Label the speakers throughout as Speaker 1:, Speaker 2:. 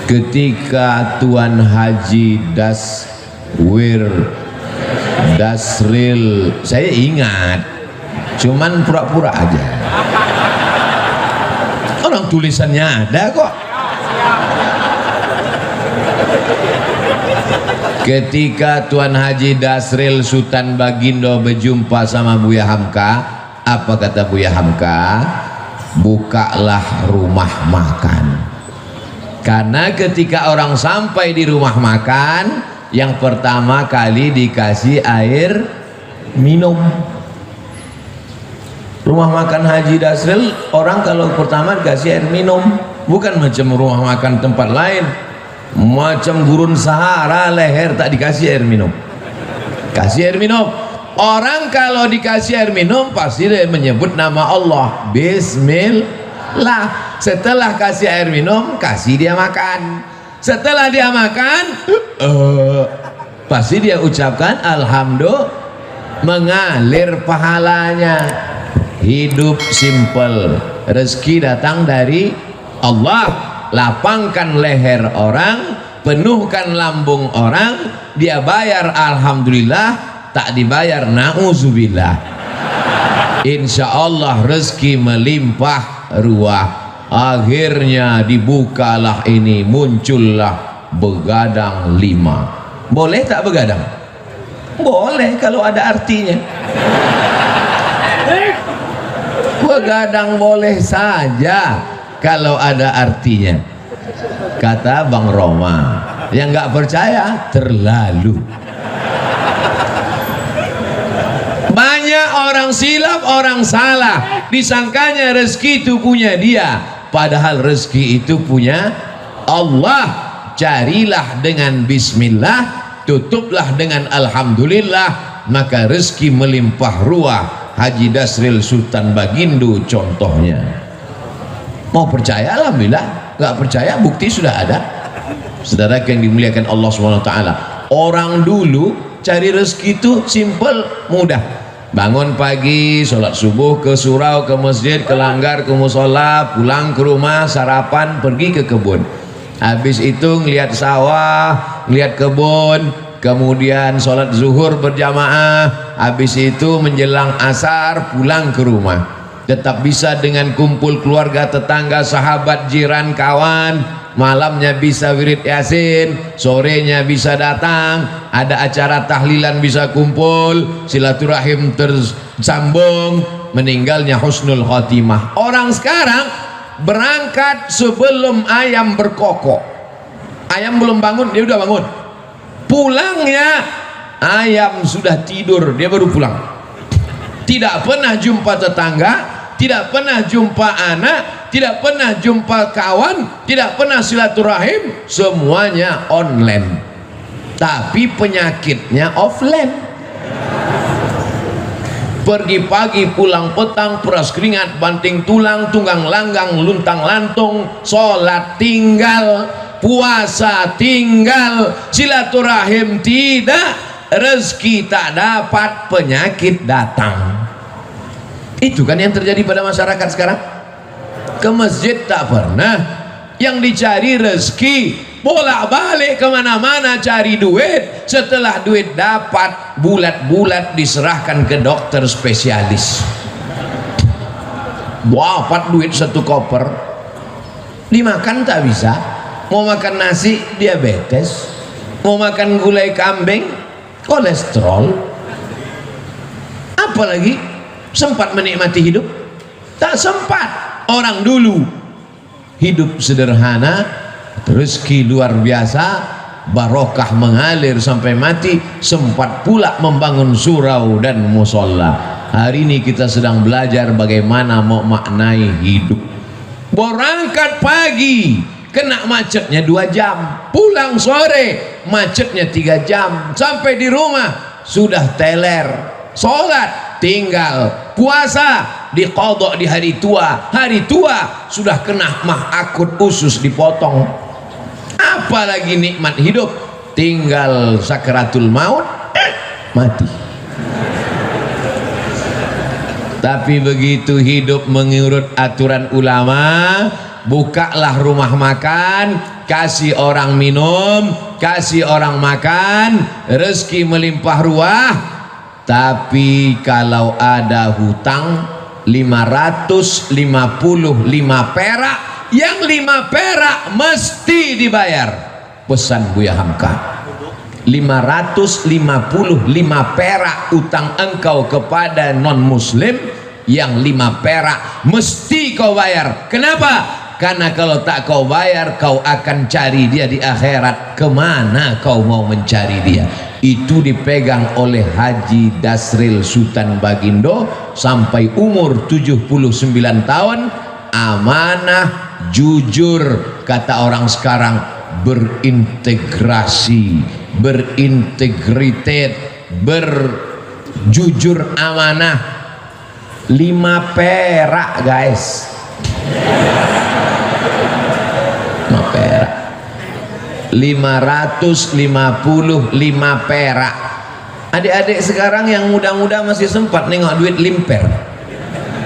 Speaker 1: ketika Tuan Haji Dasril, saya ingat, cuman pura-pura aja. Orang tulisannya ada kok. Ketika Tuan Haji Dasril Sultan Bagindo berjumpa sama Buya Hamka, apa kata Buya Hamka? Bukalah rumah makan. Karena ketika orang sampai di rumah makan, yang pertama kali dikasih air minum. Rumah makan Haji Dasril, orang kalau pertama dikasih air minum, bukan macam rumah makan tempat lain, macam gurun Sahara leher tak dikasih air minum. Kasih air minum. Orang kalau dikasih air minum pasti dia menyebut nama Allah, Bismillah. Setelah kasih air minum, kasih dia makan. Setelah dia makan, pasti dia ucapkan Alhamdulillah, mengalir pahalanya. Hidup simple, rezeki datang dari Allah. Lapangkan leher orang, penuhkan lambung orang, dia bayar Alhamdulillah, tak dibayar na'udzubillah. Insya Allah rezeki melimpah ruah. Akhirnya dibukalah ini, muncullah begadang 5. Boleh tak begadang? Boleh kalau ada artinya. Begadang boleh saja kalau ada artinya, kata Bang Roma. Yang nggak percaya terlalu. Banyak orang silap, orang salah, disangkanya rezeki itu punya dia, padahal rezeki itu punya Allah. Carilah dengan bismillah, tutuplah dengan alhamdulillah, maka rezeki melimpah ruah. Haji Dasril Sultan Bagindo contohnya. Mau percaya alhamdulillah, nggak percaya bukti sudah ada. Saudara yang dimuliakan Allah SWT, orang dulu cari rezeki itu simple, mudah. Bangun pagi, sholat subuh, ke surau, ke masjid, ke langgar, ke musola, pulang ke rumah, sarapan, pergi ke kebun. Habis itu ngelihat sawah, ngelihat kebun, kemudian sholat zuhur berjamaah, habis itu menjelang asar pulang ke rumah. Tetap bisa dengan kumpul keluarga, tetangga, sahabat, jiran, kawan. Malamnya bisa wirid yasin, sorenya bisa datang, ada acara tahlilan bisa kumpul, silaturahim tersambung, meninggalnya husnul khotimah. Orang sekarang berangkat sebelum ayam berkokok. Ayam belum bangun, dia udah bangun. Pulangnya ayam sudah tidur, dia baru pulang. Tidak pernah jumpa tetangga, tidak pernah jumpa anak, tidak pernah jumpa kawan, tidak pernah silaturahim, semuanya online. Tapi penyakitnya offline. Pergi pagi, pulang petang, peras keringat, banting tulang, tunggang langgang, luntang lantung, sholat tinggal, puasa tinggal, silaturahim tidak, rezeki tak dapat, penyakit datang. Itu kan yang terjadi pada masyarakat sekarang. Ke masjid tak pernah, yang dicari rezeki, bolak-balik kemana-mana cari duit. Setelah duit dapat, bulat-bulat diserahkan ke dokter spesialis. Dapat duit 1 koper, dimakan tak bisa. Mau makan nasi diabetes, mau makan gulai kambing kolesterol. Apalagi sempat menikmati hidup? Tak sempat. Orang dulu hidup sederhana, rezeki luar biasa, barokah mengalir sampai mati, sempat pula membangun surau dan musola. Hari ini kita sedang belajar bagaimana mau maknai hidup. Berangkat pagi, kena macetnya 2 jam, pulang sore macetnya 3 jam, sampai di rumah sudah teler, sholat tinggal, puasa diqadha di hari tua sudah kena mah akut, usus dipotong. Apalagi nikmat hidup, tinggal sakaratul maut, mati. Tapi begitu hidup mengurut aturan ulama, bukalah rumah makan, kasih orang minum, kasih orang makan, rezeki melimpah ruah. Tapi kalau ada hutang 555 perak, yang 5 perak mesti dibayar. Pesan Buya Hamka, 555 perak utang engkau kepada non muslim, yang 5 perak mesti kau bayar. Kenapa? Karena kalau tak kau bayar, kau akan cari dia di akhirat. Kemana kau mau mencari dia? Itu dipegang oleh Haji Dasril Sultan Bagindo sampai umur 79 tahun. Amanah, jujur, kata orang sekarang, berintegrasi, berintegritet, berjujur, amanah. 5 perak guys, 5 perak, 555 perak. Adik-adik sekarang yang muda-muda masih sempat nengok duit limper?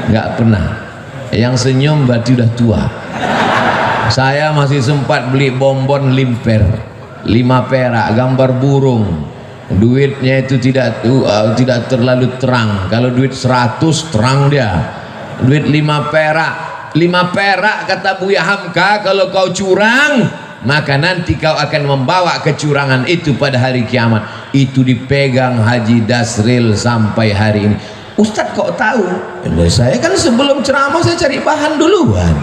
Speaker 1: Nggak pernah. Yang senyum berarti udah tua. Saya masih sempat beli bonbon limper 5 perak, gambar burung. Duitnya itu tidak terlalu terang. Kalau duit 100 terang dia. Duit 5 perak, 5 perak kata Buya Hamka, kalau kau curang, maka nanti kau akan membawa kecurangan itu pada hari kiamat. Itu dipegang Haji Dasril sampai hari ini. Ustadz kok tahu? Saya kan sebelum ceramah saya cari bahan duluan.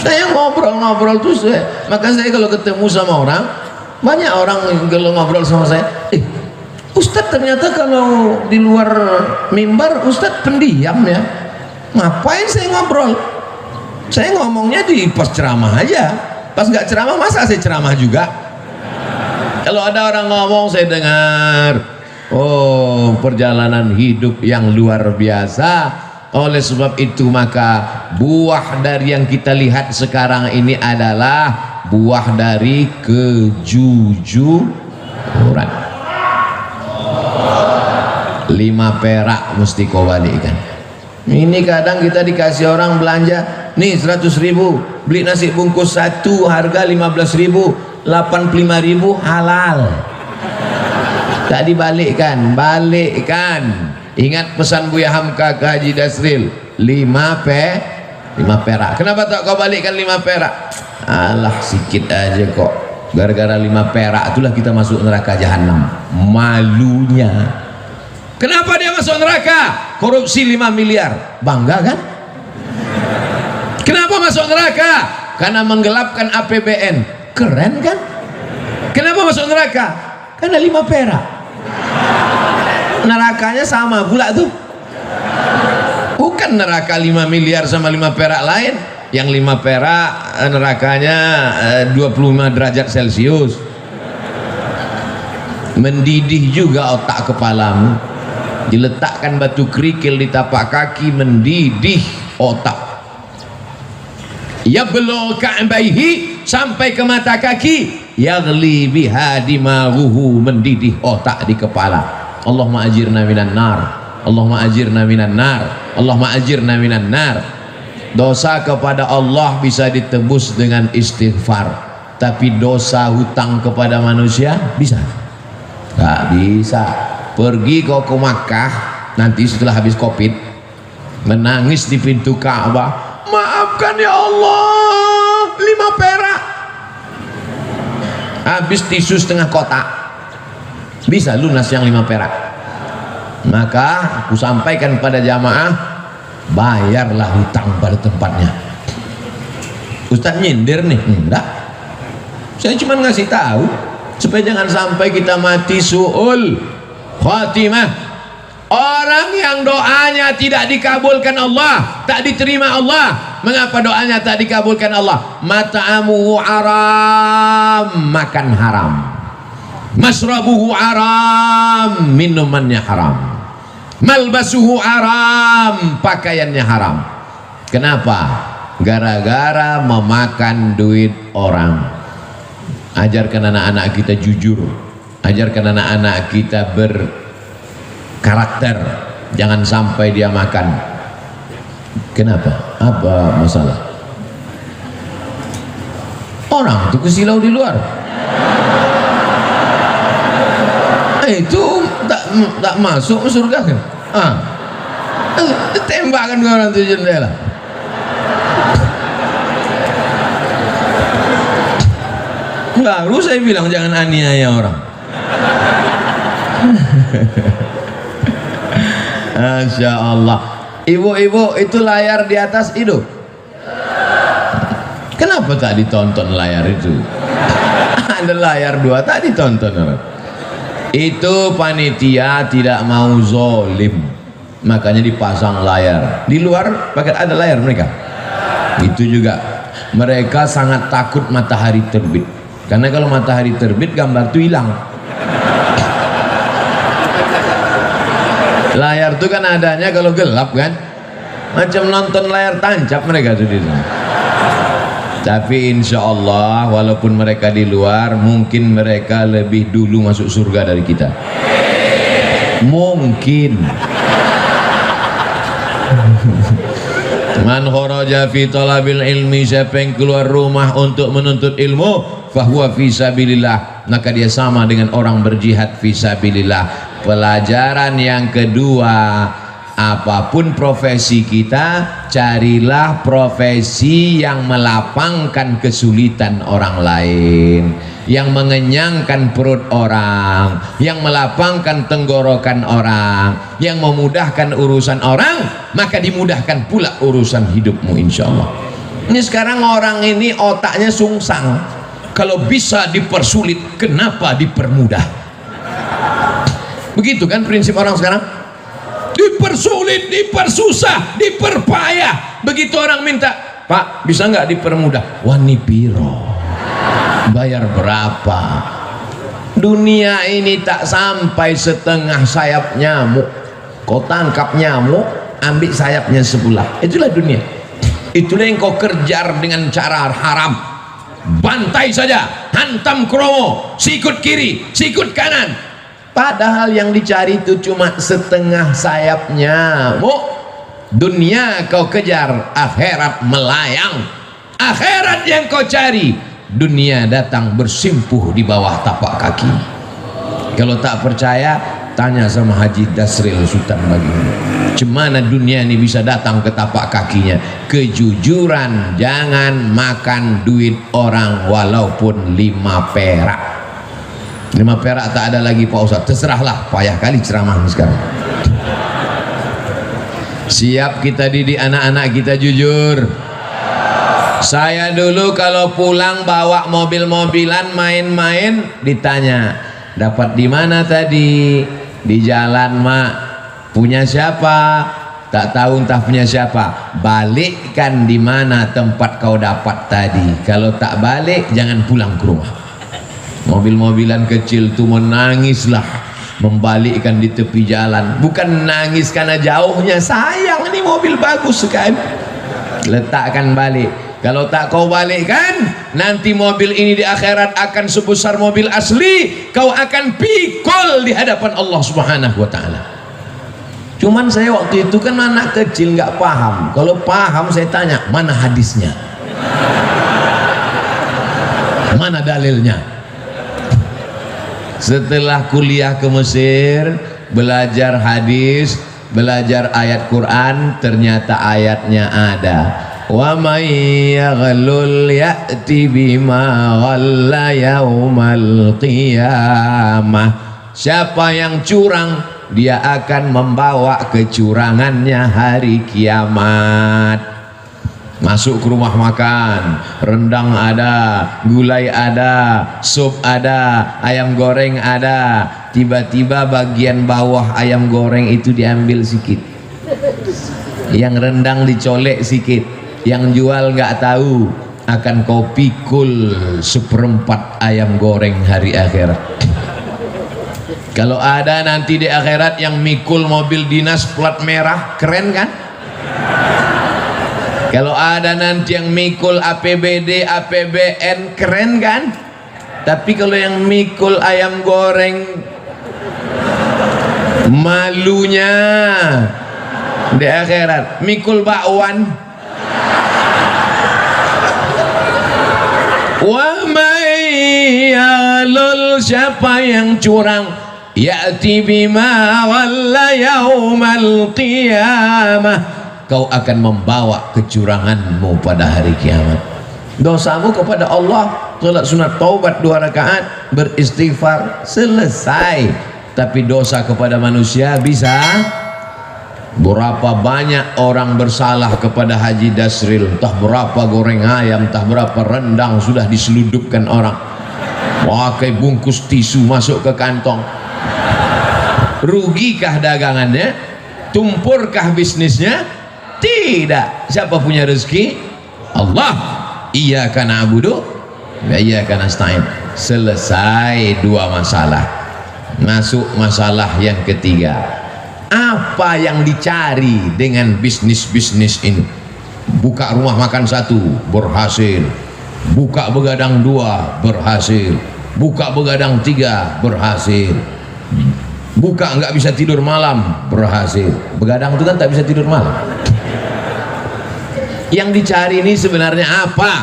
Speaker 1: Saya ngobrol-ngobrol terus, maka saya kalau ketemu sama orang, banyak orang kalau ngobrol sama saya, Ustadz ternyata kalau di luar mimbar Ustadz pendiam ya. Ngapain saya ngobrol? Saya ngomongnya di pas ceramah aja. Pas nggak ceramah masa saya ceramah juga? Kalau ada orang ngomong saya dengar. Oh, perjalanan hidup yang luar biasa. Oleh sebab itu maka buah dari yang kita lihat sekarang ini adalah buah dari kejujuran. 5 perak mesti kau balikkan. Ini kadang kita dikasih orang belanja, nih 100.000, beli nasi bungkus 1 harga 15.000, 85.000 halal. Tak dibalikkan, balikkan. Ingat pesan Buya Hamka ke Haji Dasril, 5 perak. Kenapa tak kau balikkan 5 perak? Alah sikit aja kok. Gara-gara 5 perak itulah kita masuk neraka jahanam. Malunya. Kenapa dia masuk neraka? Korupsi 5 miliar. Bangga kan? Kenapa masuk neraka? Karena menggelapkan APBN. Keren kan? Kenapa masuk neraka? Karena 5 perak. Nerakanya sama pula tuh. Bukan neraka 5 miliar sama 5 perak lain. Yang 5 perak nerakanya 25 derajat Celcius. Mendidih juga otak kepalamu. Diletakkan batu kerikil di tapak kaki, mendidih otak. Yablugh ka'baihi, sampai ke mata kaki. Yaghli biha dimaghuhu, mendidih otak di kepala. Allahumma ajirna minan nar, Allahumma ajirna minan nar, Allahumma ajirna minan nar. Dosa kepada Allah bisa ditebus dengan istighfar, tapi dosa hutang kepada manusia bisa? Gak bisa. Pergi kau ke Makkah nanti setelah habis Covid, menangis di pintu Ka'bah, maafkan ya Allah, 5 perak. Habis tisu setengah kotak, bisa lunas yang 5 perak. Maka aku sampaikan pada jamaah, bayarlah hutang pada tempatnya. Ustaz nyindir nih? Enggak, saya cuma ngasih tahu supaya jangan sampai kita mati su'ul khatimah. Orang yang doanya tidak dikabulkan Allah, tak diterima Allah. Mengapa doanya tak dikabulkan Allah? Mata'amuhu haram, makan haram. Masrabuhu haram, minumannya haram. Malbasuhu haram, pakaiannya haram. Kenapa? Gara-gara memakan duit orang. Ajarkan anak-anak kita jujur, ajarkan anak-anak kita berkarakter. Jangan sampai dia makan. Kenapa? Apa masalah? Orang itu kesilau di luar. Itu tak masuk surga kan? Tembakan orang itu jendela. Baru saya bilang jangan aniaya orang. Masya Allah. Ibu-ibu, itu layar di atas hidup. Kenapa tak ditonton layar itu? Ada layar 2 tak ditonton orang. Itu panitia tidak mau zolim, makanya dipasang layar. Di luar pakai ada layar mereka. Itu juga mereka sangat takut matahari terbit, karena kalau matahari terbit gambar itu hilang. Layar itu kan adanya kalau gelap kan, macam nonton layar tancap mereka tuh di sana. Tapi insya Allah walaupun mereka di luar, mungkin mereka lebih dulu masuk surga dari kita. Mungkin. Man kharaja fi talabil ilmi, siapa yang keluar rumah untuk menuntut ilmu, fahuwa fi sabilillah, maka dia sama dengan orang berjihad fi sabilillah. Pelajaran yang kedua, apapun profesi kita, carilah profesi yang melapangkan kesulitan orang lain, yang mengenyangkan perut orang, yang melapangkan tenggorokan orang, yang memudahkan urusan orang, maka dimudahkan pula urusan hidupmu insya Allah. Ini sekarang orang ini otaknya sungsang, kalau bisa dipersulit kenapa dipermudah? Begitu kan prinsip orang sekarang, dipersulit, dipersusah, diperpayah. Begitu orang minta, Pak bisa nggak dipermudah? Wani piro, bayar berapa? Dunia ini tak sampai setengah sayap nyamuk. Kau tangkap nyamuk, ambil sayapnya sebelah. Itulah dunia. Itulah yang kau kejar dengan cara haram. Bantai saja, hantam kromo, sikut kiri, sikut kanan. Padahal yang dicari itu cuma setengah sayap nyamuk. Dunia kau kejar, akhirat melayang. Akhirat yang kau cari, dunia datang bersimpuh di bawah tapak kaki. Kalau tak percaya, tanya sama Haji Dasril Sultan Baginda, cemana dunia ini bisa datang ke tapak kakinya? Kejujuran, jangan makan duit orang walaupun 5 perak. 5 perak tak ada lagi Pak Ustaz, terserahlah, payah kali ceramah sekarang. Siap kita didik anak-anak kita jujur. Saya dulu kalau pulang bawa mobil-mobilan main-main, ditanya dapat di mana tadi? Di jalan mak. Punya siapa? Tak tahu entah punya siapa. Balikkan di mana tempat kau dapat tadi. Kalau tak balik jangan pulang ke rumah. Mobil-mobilan kecil tuh menangislah membalikkan di tepi jalan. Bukan nangis karena jauhnya, sayang ini mobil bagus kan, letakkan balik. Kalau tak kau balikkan, nanti mobil ini di akhirat akan sebesar mobil asli, kau akan pikul di hadapan Allah Subhanahu wa ta'ala. Cuman saya waktu itu kan anak kecil nggak paham. Kalau paham saya tanya, mana hadisnya, mana dalilnya. Setelah kuliah ke Mesir, belajar hadis, belajar ayat Quran, ternyata ayatnya ada. Wa may yaghlul ya'ti bima ghalla yaumal qiyamah. Siapa yang curang, dia akan membawa kecurangannya hari kiamat. Masuk ke rumah makan, rendang ada, gulai ada, sup ada, ayam goreng ada. Tiba-tiba bagian bawah ayam goreng itu diambil sikit, yang rendang dicolek sikit, yang jual nggak tahu, akan kau pikul 1/4 ayam goreng hari akhirat. Kalau ada nanti di akhirat yang mikul mobil dinas plat merah, keren kan? Kalau ada nanti yang mikul APBD, APBN, keren kan? Tapi kalau yang mikul ayam goreng, malunya di akhirat. Mikul bakwan, Wa mayyalul, siapa yang curang, ya'ti bima walla yaumal qiyamah, kau akan membawa kecuranganmu pada hari kiamat. Dosamu kepada Allah, salat sunat taubat 2 rakaat, beristighfar, selesai. Tapi dosa kepada manusia bisa. Berapa banyak orang bersalah kepada Haji Dasril, entah berapa goreng ayam, entah berapa rendang sudah diseludupkan orang, pakai bungkus tisu masuk ke kantong. Rugikah dagangannya? Tumpurkah bisnisnya? Tidak. Siapa punya rezeki? Allah. Iyyaka na'budu wa iyyaka nasta'in. Selesai 2 masalah. Masuk masalah yang ketiga. Apa yang dicari dengan bisnis-bisnis ini? Buka rumah makan 1 berhasil, buka begadang 2 berhasil, buka begadang 3 berhasil, buka nggak bisa tidur malam berhasil. Begadang itu kan tak bisa tidur malam. Yang dicari ini sebenarnya apa?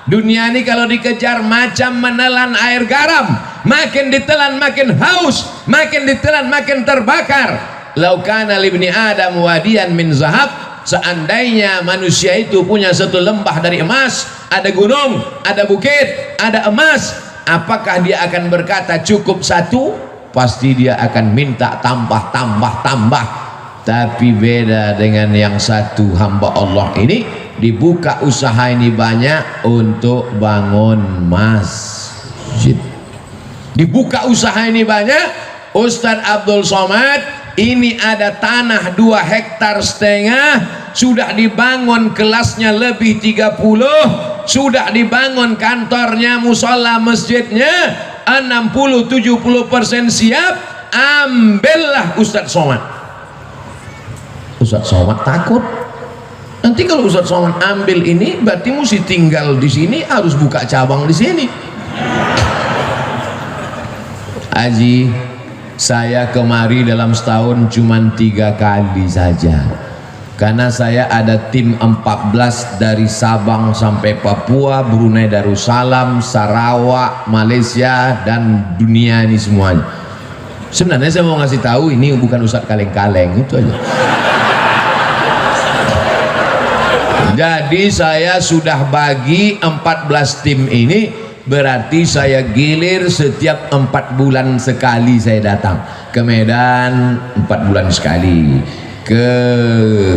Speaker 1: Dunia ini kalau dikejar macam menelan air garam, makin ditelan makin haus, makin ditelan makin terbakar. Lau kana libni Adam wadiyan min zahab, seandainya manusia itu punya satu lembah dari emas, ada gunung, ada bukit, ada emas, apakah dia akan berkata cukup 1? Pasti dia akan minta tambah. Tapi beda dengan yang satu hamba Allah ini, dibuka usaha ini banyak untuk bangun masjid. Dibuka usaha ini banyak. Ustadz Abdul Somad ini ada tanah 2,5 hektar, sudah dibangun kelasnya lebih 30, sudah dibangun kantornya, musola masjidnya 60-70% siap. Ambillah Ustadz Somad. Ustadz Somad takut nanti kalau Ustadz Somad ambil ini berarti mesti tinggal di sini, harus buka cabang di sini. Haji, saya kemari dalam setahun cuma 3 kali saja, karena saya ada tim 14 dari Sabang sampai Papua, Brunei Darussalam, Sarawak, Malaysia, dan dunia ini semuanya. Sebenarnya saya mau ngasih tahu ini bukan Ustadz kaleng-kaleng, itu aja. Jadi saya sudah bagi 14 tim ini, berarti saya gilir setiap 4 bulan sekali saya datang ke Medan, 4 bulan sekali, ke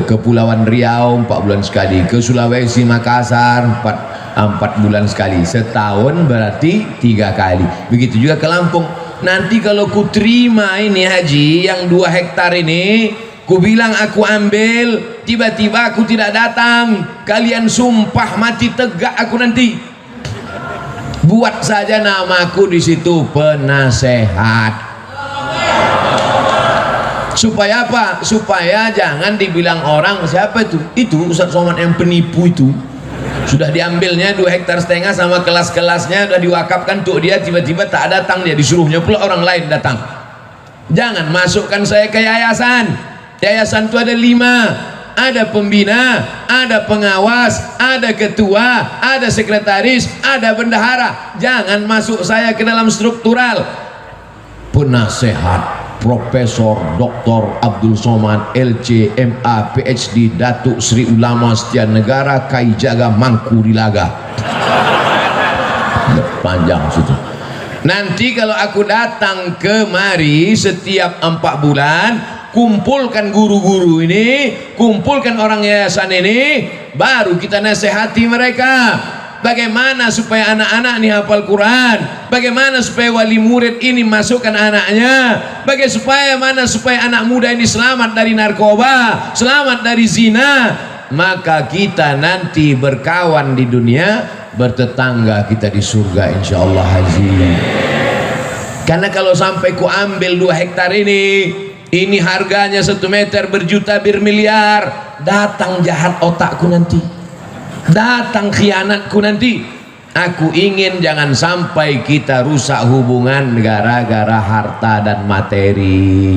Speaker 1: Kepulauan Riau 4 bulan sekali, ke Sulawesi Makassar 4 bulan sekali. Setahun berarti 3 kali. Begitu juga ke Lampung. Nanti kalau ku terima ini haji yang 2 hektar ini, ku bilang aku ambil, tiba-tiba aku tidak datang, kalian sumpah mati tegak aku nanti. Buat saja namaku di situ penasehat. Supaya apa? Supaya jangan dibilang orang siapa itu? Itu Ustadz Somad yang penipu itu. Sudah diambilnya 2,5 hektar sama kelas-kelasnya, sudah diwakafkan untuk dia, tiba-tiba tak datang dia, disuruhnya pula orang lain datang. Jangan masukkan saya ke yayasan. Yayasan itu ada 5. Ada pembina, ada pengawas, ada ketua, ada sekretaris, ada bendahara. Jangan masuk saya ke dalam struktural. Penasehat Profesor Dr. Abdul Somad LC MA PhD Datuk Sri Ulama Setia Negara Kai Jaga Mangku Dilaga. Panjang situ. Nanti kalau aku datang kemari setiap 4 bulan, kumpulkan guru-guru ini, kumpulkan orang yayasan ini, baru kita nasihati mereka. Bagaimana supaya anak-anak ini hafal Quran, bagaimana supaya wali murid ini masukkan anaknya, bagaimana supaya anak muda ini selamat dari narkoba, selamat dari zina. Maka kita nanti berkawan di dunia, bertetangga kita di surga insyaallah haji. Karena kalau sampai ku ambil 2 hektar ini harganya 1 meter berjuta bermiliar, datang jahat otakku nanti, datang khianatku nanti. Aku ingin jangan sampai kita rusak hubungan gara-gara harta dan materi.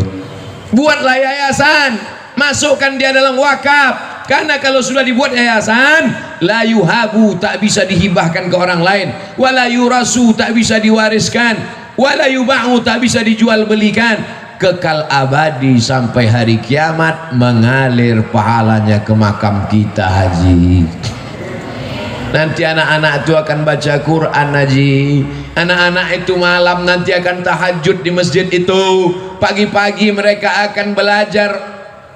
Speaker 1: Buatlah yayasan, masukkan dia dalam wakaf, Karena kalau sudah dibuat yayasan, la yuhabu, tak bisa dihibahkan ke orang lain, wala yurasu, tak bisa diwariskan, wala yuba'u, tak bisa dijual belikan, kekal abadi sampai hari kiamat mengalir pahalanya ke makam kita, Haji. Nanti anak-anak itu akan baca Quran, Haji. Anak-anak itu malam nanti akan tahajud di masjid itu, pagi-pagi mereka akan belajar,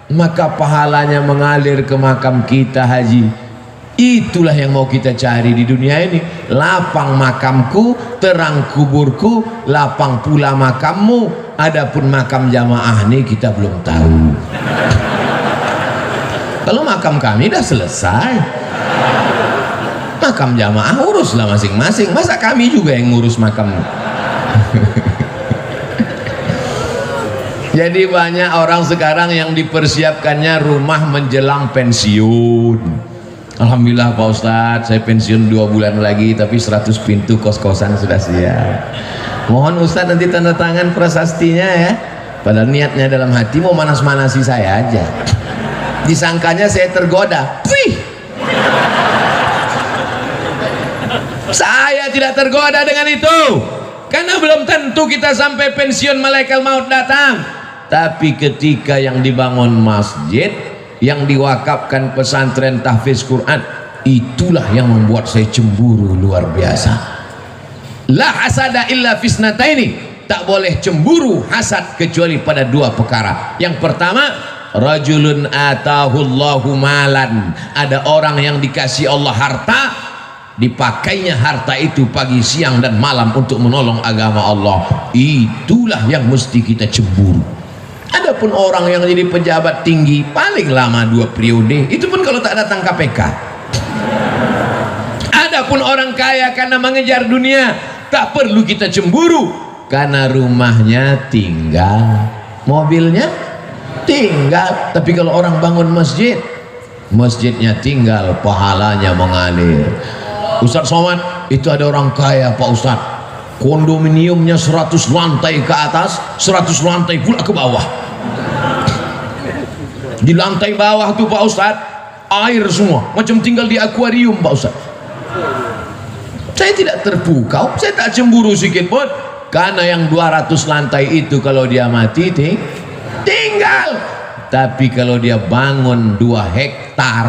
Speaker 1: maka pahalanya mengalir ke makam kita, Haji. Itulah yang mau kita cari di dunia ini. Lapang makamku, terang kuburku, lapang pula makammu. Adapun makam jamaah ini kita belum tahu. Kalau makam kami dah selesai, makam jamaah uruslah masing-masing. Masa kami juga yang ngurus makam? Jadi banyak orang sekarang yang dipersiapkannya rumah menjelang pensiun. Alhamdulillah Pak Ustadz, saya pensiun 2 bulan lagi, tapi 100 pintu kos-kosan sudah siap. Mohon Ustadz nanti tanda tangan prasastinya ya. Padahal niatnya dalam hati mau manas-manasi saya aja. Disangkanya saya tergoda. Wih, saya tidak tergoda dengan itu, karena belum tentu kita sampai pensiun malaikat maut datang. Tapi ketika yang dibangun masjid, yang diwakafkan pesantren tahfiz Quran, itulah yang membuat saya cemburu luar biasa. La hasada illa fisnataini, tak boleh cemburu hasad kecuali pada 2 perkara. Yang pertama, rajulun atahullahu malan, ada orang yang dikasih Allah harta, dipakainya harta itu pagi, siang, dan malam untuk menolong agama Allah. Itulah yang mesti kita cemburu. Adapun orang yang jadi pejabat tinggi, paling lama 2 periode, itu pun kalau tak datang KPK. Adapun orang kaya karena mengejar dunia, tak perlu kita cemburu, karena rumahnya tinggal, mobilnya tinggal. Tapi kalau orang bangun masjid, masjidnya tinggal, pahalanya mengalir. Ustadz Somad, itu ada orang kaya Pak Ustadz, kondominiumnya 100 lantai ke atas, 100 lantai pula ke bawah. Di lantai bawah tuh Pak Ustadz, air semua, macam tinggal di akuarium Pak Ustadz. Saya tidak terpukau, saya tak cemburu sedikit pun, karena yang 200 lantai itu kalau dia mati tinggal. Tapi kalau dia bangun 2 hektar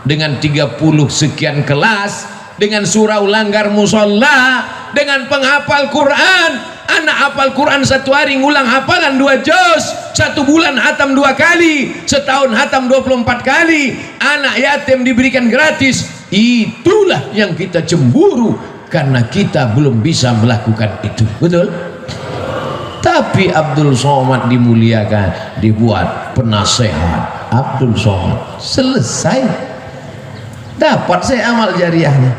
Speaker 1: dengan 30 sekian kelas, dengan surau langgar musola, dengan penghafal Quran, anak hafal Quran 1 hari ngulang hafalan 2 juz, 1 bulan hatam 2 kali, setahun hatam 24 kali, anak yatim diberikan gratis. Itulah yang kita cemburu, karena kita belum bisa melakukan itu, betul? Tapi Abdul Somad dimuliakan, dibuat penasehat Abdul Somad, selesai, dapat saya amal jariahnya.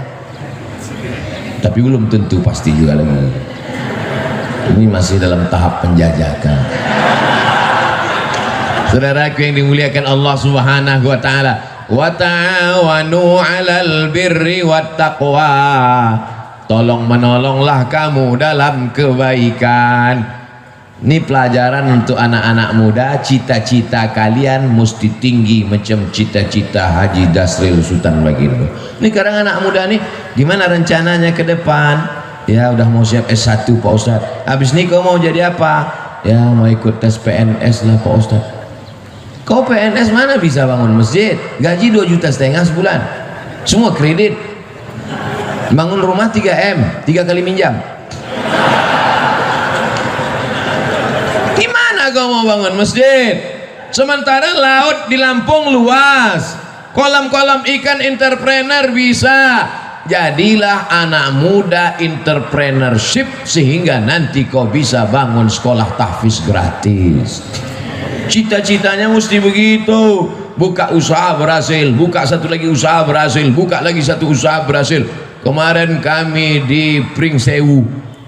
Speaker 1: Tapi belum tentu pasti juga lagi, ini masih dalam tahap penjajakan. Saudaraku yang dimuliakan Allah Subhanahu wa taala, wa ta'awanu 'alal birri wat taqwa, tolong menolonglah kamu dalam kebaikan. Ini pelajaran untuk anak-anak muda, cita-cita kalian mesti tinggi macam cita-cita Haji Dasril Sultan Baginda. Ini sekarang anak muda nih, gimana rencananya ke depan? Ya udah mau siap S1 Pak Ustadz. Habis ini kau mau jadi apa? Ya mau ikut tes PNS lah Pak Ustadz. Kau PNS mana bisa bangun masjid? Gaji 2,5 juta sebulan, semua kredit. Bangun rumah 3M, 3 kali minjam. Gimana kau mau bangun masjid? Sementara laut di Lampung luas, kolam-kolam ikan entrepreneur bisa. Jadilah anak muda entrepreneurship, sehingga nanti kau bisa bangun sekolah tahfiz gratis. Cita-citanya mesti begitu. Buka usaha berhasil, buka satu lagi usaha berhasil, buka lagi satu usaha berhasil. Kemarin kami di Pringsewu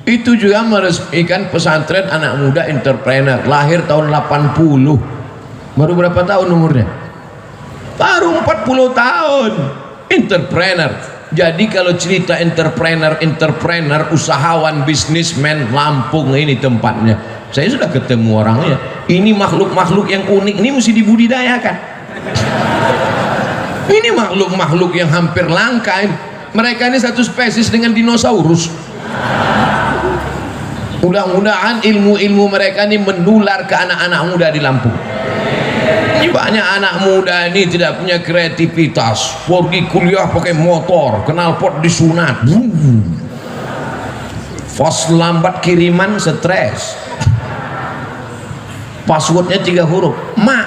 Speaker 1: itu juga meresmikan pesantren anak muda entrepreneur, lahir tahun 80. Baru berapa tahun umurnya? Baru 40 tahun. Entrepreneur. Jadi kalau cerita entrepreneur, usahawan, bisnismen, Lampung ini tempatnya. Saya sudah ketemu orangnya. Ini makhluk-makhluk yang unik, ini mesti dibudidayakan. Ini makhluk-makhluk yang hampir langka ini. Mereka ini satu spesies dengan dinosaurus. Mudah-mudahan ilmu-ilmu mereka ini menular ke anak-anak muda di Lampung. Ini banyak anak muda ini tidak punya kreativitas, pergi kuliah pakai motor, knalpot disunat, fast lambat kiriman stres, passwordnya 3 huruf, mak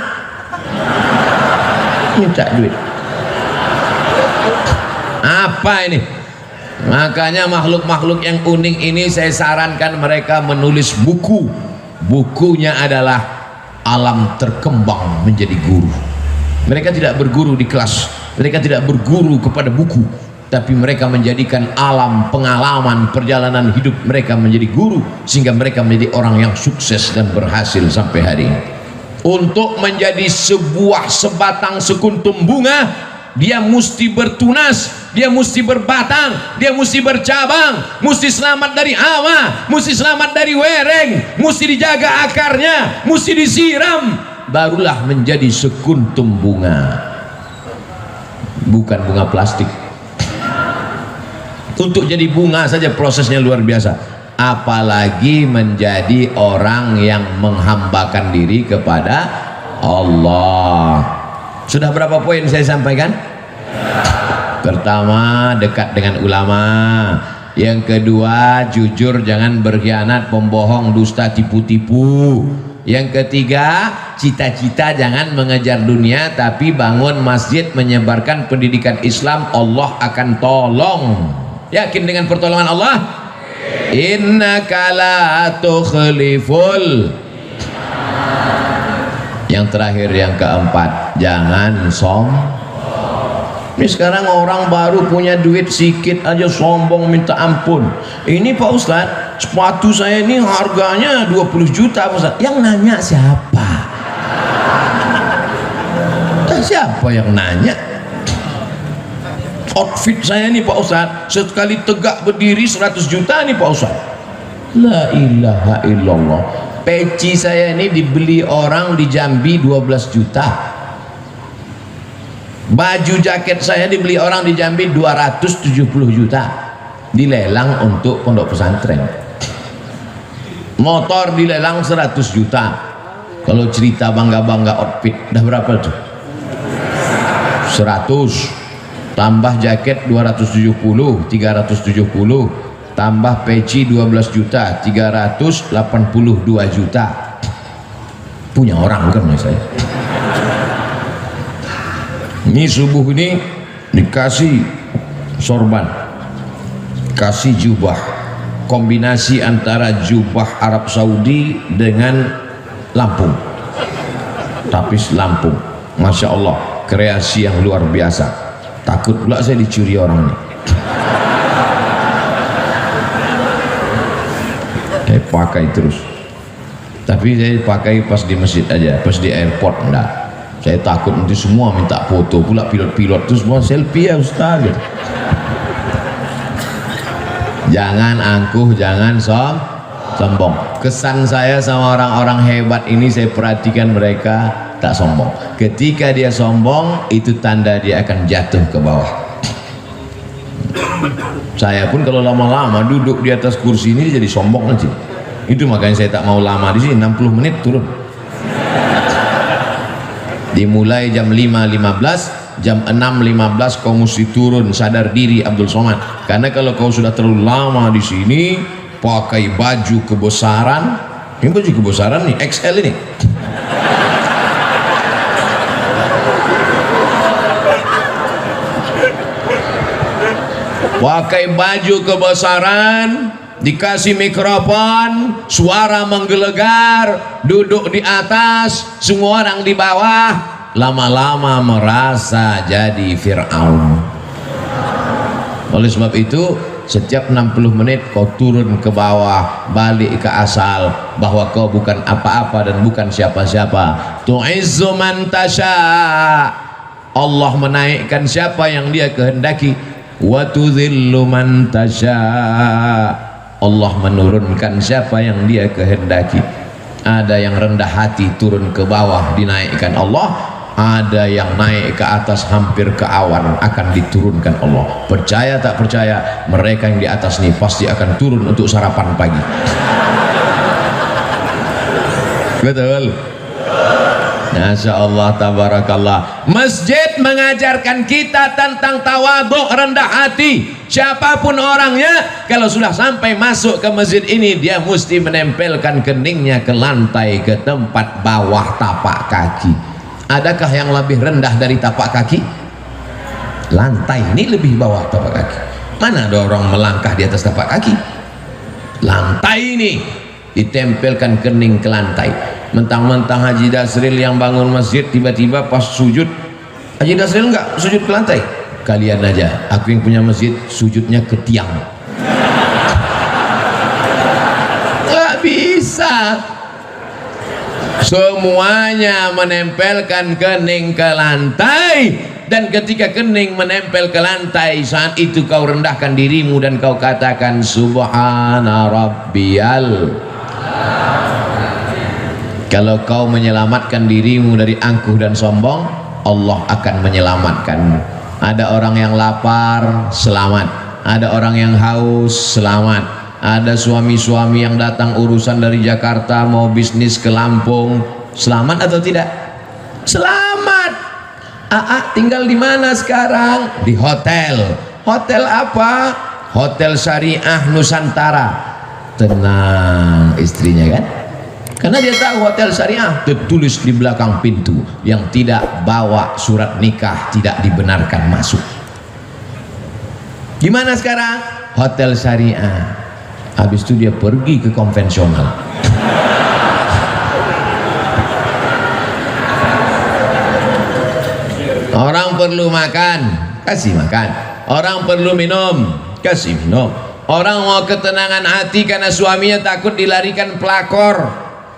Speaker 1: minta duit. Apa ini? Makanya makhluk-makhluk yang unik ini saya sarankan mereka menulis buku. Bukunya adalah Alam Terkembang Menjadi Guru. Mereka tidak berguru di kelas, mereka tidak berguru kepada buku, tapi mereka menjadikan alam pengalaman perjalanan hidup mereka menjadi guru, sehingga mereka menjadi orang yang sukses dan berhasil sampai hari ini. Untuk menjadi sebuah sebatang sekuntum bunga, dia mesti bertunas, dia mesti berbatang, dia mesti bercabang, mesti selamat dari hawa, mesti selamat dari wereng, mesti dijaga akarnya, mesti disiram, barulah menjadi sekuntum bunga, bukan bunga plastik. Untuk jadi bunga saja prosesnya luar biasa, apalagi menjadi orang yang menghambakan diri kepada Allah. Sudah berapa poin saya sampaikan? Pertama, dekat dengan ulama. Yang kedua, jujur, jangan berkhianat, pembohong, dusta, tipu-tipu. Yang ketiga, cita-cita jangan mengejar dunia, tapi bangun masjid, menyebarkan pendidikan Islam, Allah akan tolong. Yakin dengan pertolongan Allah? Innaka la tukhliful. Yang terakhir, yang keempat, jangan sombong. Ini sekarang orang baru punya duit sedikit aja sombong minta ampun. Ini Pak Ustadz, sepatu saya ini harganya 20 juta Pak Ustadz. Yang nanya siapa? Siapa yang nanya? Outfit saya ini Pak Ustadz, sekali tegak berdiri 100 juta nih Pak Ustadz. La ilaha illallah. Peci saya ini dibeli orang di Jambi 12 juta. Baju jaket saya dibeli orang di Jambi 270 juta. Dilelang untuk pondok pesantren. Motor dilelang 100 juta. Kalau cerita bangga-bangga outfit, dah berapa tuh? 100. Tambah jaket 270, 370. Tambah peci 12 juta, 382 juta. Punya orang bukan saya. Ini subuh ini dikasih sorban, kasih jubah, kombinasi antara jubah Arab Saudi dengan Lampung, tapis Lampung. Masya Allah, kreasi yang luar biasa. Takut pula saya dicuri orang ini. Saya pakai terus, tapi saya pakai pas di masjid aja, pas di airport enggak. Saya takut nanti semua minta foto, pula pilot-pilot itu semua selfie ya Ustaz gitu. Jangan angkuh, jangan sombong. Kesan saya sama orang-orang hebat ini, saya perhatikan mereka tak sombong. Ketika dia sombong, itu tanda dia akan jatuh ke bawah. Saya pun kalau lama-lama duduk di atas kursi ini jadi sombong nanti. Itu makanya saya tak mau lama di sini, 60 menit turun. Dimulai jam 5.15, jam 6.15 kau mesti turun, sadar diri Abdul Somad. Karena kalau kau sudah terlalu lama di sini, pakai baju kebesaran, ini baju kebesaran nih, XL ini. Pakai baju kebesaran, dikasih mikrofon, suara menggelegar, duduk di atas, semua orang di bawah, lama-lama merasa jadi Fir'aun. Oleh sebab itu, setiap 60 menit kau turun ke bawah, balik ke asal, bahwa kau bukan apa-apa dan bukan siapa-siapa. Tu'izzu man tasha, Allah menaikkan siapa yang dia kehendaki. Wa tudhillu man tasha, Allah menurunkan siapa yang dia kehendaki. Ada yang rendah hati turun ke bawah dinaikkan Allah, ada yang naik ke atas hampir ke awan akan diturunkan Allah. Percaya tak percaya, mereka yang di atas ini pasti akan turun untuk sarapan pagi. Betul. Masya Allah, tabarakallah. Masjid mengajarkan kita tentang tawadhu, rendah hati. Siapapun orangnya, kalau sudah sampai masuk ke masjid ini, dia mesti menempelkan keningnya ke lantai, ke tempat bawah tapak kaki. Adakah yang lebih rendah dari tapak kaki? Lantai ini lebih bawah tapak kaki. Mana ada orang melangkah di atas tapak kaki? Lantai ini ditempelkan kening ke lantai. Mentang-mentang Haji Dasril yang bangun masjid, tiba-tiba pas sujud, Haji Dasril enggak sujud ke lantai. Kalian aja, aku yang punya masjid sujudnya ke tiang. Nggak bisa. Semuanya menempelkan kening ke lantai, dan ketika kening menempel ke lantai, saat itu kau rendahkan dirimu dan kau katakan subhana rabbiyal. Kalau kau menyelamatkan dirimu dari angkuh dan sombong, Allah akan menyelamatkanmu. Ada orang yang lapar, selamat. Ada orang yang haus, selamat. Ada suami-suami yang datang urusan dari Jakarta mau bisnis ke Lampung, selamat atau tidak? Selamat. Tinggal di mana sekarang? Di hotel. Hotel apa? Hotel Syariah Nusantara. Tenang istrinya kan? Karena dia tahu hotel syariah tertulis di belakang pintu, yang tidak bawa surat nikah tidak dibenarkan masuk. Gimana sekarang? Hotel syariah. Habis itu dia pergi ke konvensional. Orang perlu makan, kasih makan. Orang perlu minum, kasih minum. Orang mau ketenangan hati karena suaminya takut dilarikan pelakor,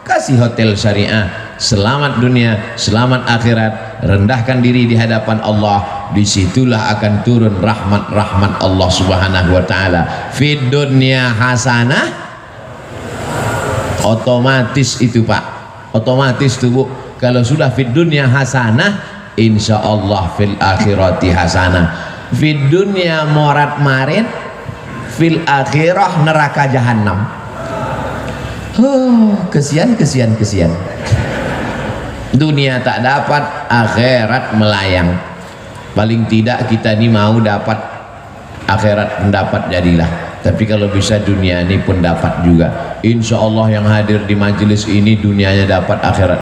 Speaker 1: kasih hotel syariah. Selamat dunia, selamat akhirat. Rendahkan diri di hadapan Allah, disitulah akan turun rahmat-rahmat Allah subhanahu wa ta'ala. Fid dunya hasanah, otomatis itu Pak, otomatis tuh Bu. Kalau sudah fid dunya hasanah, insya Allah fil akhirati hasanah. Fid dunya morat marit, fil akhirah neraka jahannam. Kesian. Dunia tak dapat, akhirat melayang. Paling tidak kita ini mau dapat akhirat mendapat jadilah. Tapi kalau bisa dunia ini pun dapat juga. Insya Allah yang hadir di majelis ini dunianya dapat, akhirat